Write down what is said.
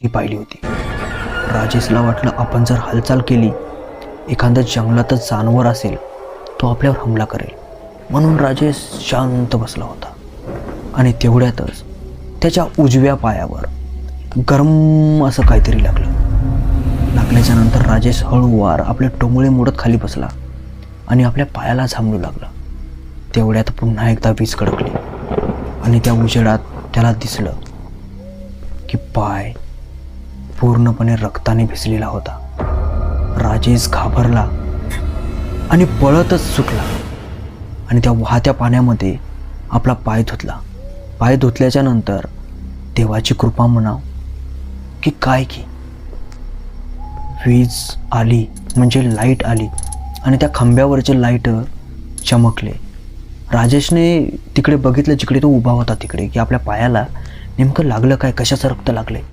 ती पाहिली होती. राजेशला वाटलं आपण जर हालचाल केली, एखाद्या जंगलातच जानवर असेल तो आपल्यावर हमला करेल. म्हणून राजेश शांत बसला होता. आणि तेवढ्यातच त्याच्या उजव्या पायावर गरम असं काहीतरी लागल्याच्या नंतर राजेश हळूवार आपले टोंगळे मोडत खाली बसला आणि आपल्या पायाला झांबू लागला. तेवढ्यात पुन्हा एकदा वीज कडकली आणि त्या उजेडात त्याला दिसलं की पाय पूर्णपणे रक्ताने भिजलेला होता. राजेश घाबरला आणि पळतच सुटला आणि त्या वाहत्या पाण्यामध्ये आपला पाय धुतला. पाय धुतल्याच्या नंतर देवाची कृपा म्हणाव की काय की वीज आली, म्हणजे लाईट आली आणि त्या खांब्यावरचे लाईट चमकले. राजेशने तिकडे बघितलं जिकडे तो उभा होता तिकडे, की आपल्या पायाला नेमकं लागलं काय, कशाचं रक्त लागले.